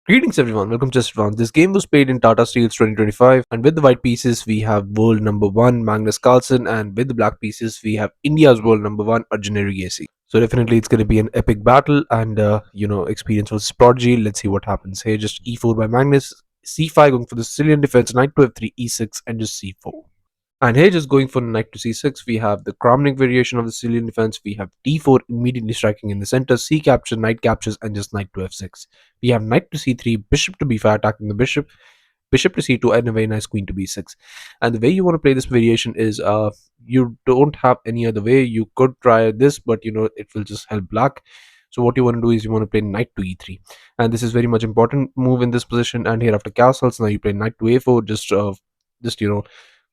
Greetings everyone, welcome to Just Round. This game was played in Tata Steel's 2025, and with the white pieces we have world number one Magnus Carlsen, and with the black pieces we have India's world number one Arjun Erigaisi. So definitely it's going to be an epic battle, and experience versus prodigy. Let's see what happens here. Just e4 by Magnus, c5 going for the Sicilian defense, knight to f3, e6, and just c4. And here, just going for knight to c6, we have the Kramnik variation of the Sicilian defense. We have d4 immediately striking in the center, c capture, knight captures, and just knight to f6. We have knight to c3, bishop to b5, attacking the bishop, bishop to c2, and a very nice queen to b6. And the way you want to play this variation is you don't have any other way. You could try this, but it will just help black. So what you want to do is you want to play knight to e3, and this is very much important move in this position. And here after castles, now you play knight to a4, just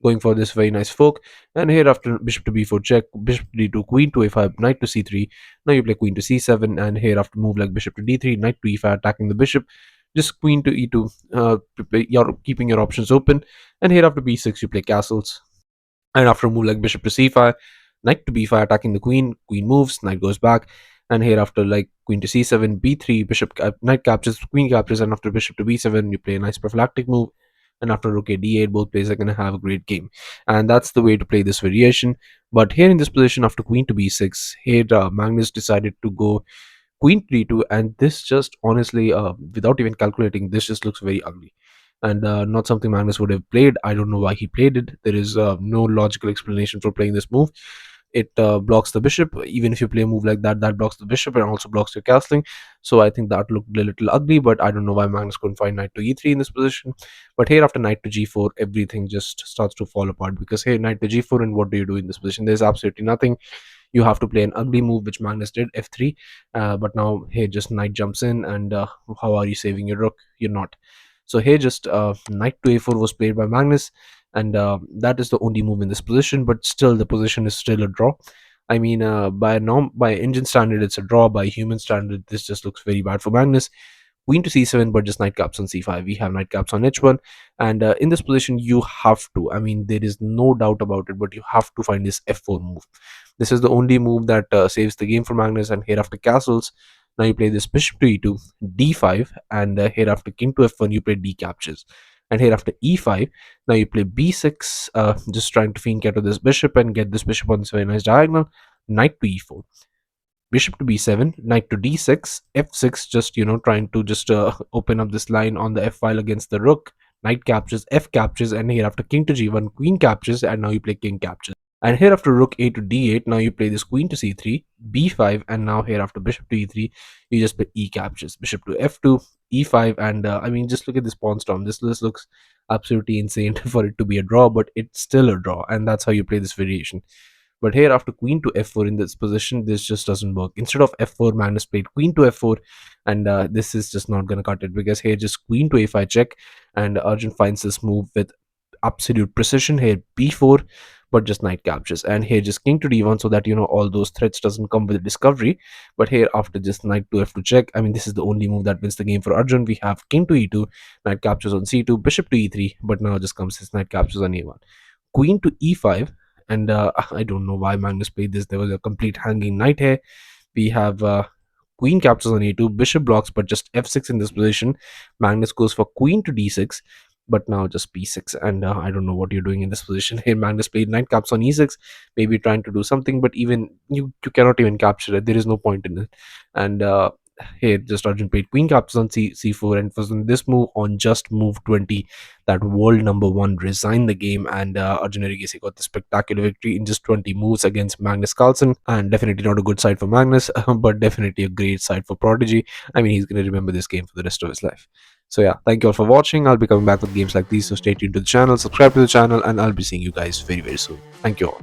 going for this very nice fork. And here after bishop to b4 check, bishop to d2, queen to a5, knight to c3. Now you play queen to c7, and here after move like bishop to d3, knight to e5, attacking the bishop, just queen to e2, you're keeping your options open. And here after b6 you play castles, and after a move like bishop to c5, knight to b5, attacking the queen, queen moves, knight goes back. And here after like queen to c7, b3, knight captures, queen captures, and after bishop to b7 you play a nice prophylactic move. And after rook a d8, both players are going to have a great game, and that's the way to play this variation. But here in this position, after queen to b6, here Magnus decided to go queen to d2, and this just honestly, without even calculating, this just looks very ugly, and not something Magnus would have played. I don't know why he played it. There is no logical explanation for playing this move. It blocks the bishop. Even if you play a move like that, that blocks the bishop and also blocks your castling. So I think that looked a little ugly, but I don't know why Magnus couldn't find knight to e3 in this position. But here after knight to g4, everything just starts to fall apart, because here knight to g4, and what do you do in this position? There's absolutely nothing. You have to play an ugly move, which Magnus did, f3. But now here just knight jumps in, and how are you saving your rook? You're not. So here just knight to a4 was played by Magnus, and that is the only move in this position. But still, the position is still a draw. I mean, by engine standard, it's a draw. By human standard, this just looks very bad for Magnus. Queen to c7, but just knight caps on c5. We have knight caps on h1, and in this position, you have to. I mean, there is no doubt about it, but you have to find this f4 move. This is the only move that saves the game for Magnus. And here after castles, now you play this bishop to e2, d5, and here after king to f1, you play d captures. And here after e5, now you play b6, just trying to fiend out of this bishop and get this bishop on this very nice diagonal. Knight to e4, bishop to b7, knight to d6, f6, just trying to just open up this line on the f file against the rook. Knight captures, f captures, and here after king to g1, queen captures, and now you play king captures. And here after rook a to d8, now you play this queen to c3, b5, and now here after bishop to e3, you just play e captures, bishop to f2, e5, and I mean, just look at this pawn storm. This looks absolutely insane for it to be a draw, but it's still a draw, and that's how you play this variation. But here after queen to f4 in this position, this just doesn't work. Instead of f4, Magnus played queen to f4, and this is just not going to cut it, because here just queen to a5 check, and Arjun finds this move with absolute precision. Here b4, but just knight captures, and here just king to d1, so that all those threats doesn't come with a discovery. But here after just knight to f2 check, I mean, this is the only move that wins the game for Arjun. We have king to e2, knight captures on c2, bishop to e3, but now just comes his knight captures on a1, queen to e5. And I don't know why Magnus played this. There was a complete hanging knight here. We have queen captures on a2, bishop blocks, but just f6 in this position. Magnus goes for queen to d6, but now just b6, and I don't know what you're doing in this position. Here Magnus played knight caps on e6, maybe trying to do something, but even you cannot even capture it. There is no point in it. And here just Arjun played queen captures on c4, and it was in this move, on just move 20, that world number one resigned the game, and Arjun Erigaisi got the spectacular victory in just 20 moves against Magnus Carlsen. And definitely not a good side for Magnus, but definitely a great side for Prodigy. I mean, he's going to remember this game for the rest of his life. So yeah, thank you all for watching. I'll be coming back with games like these, so stay tuned to the channel, subscribe to the channel, and I'll be seeing you guys very, very soon. Thank you all.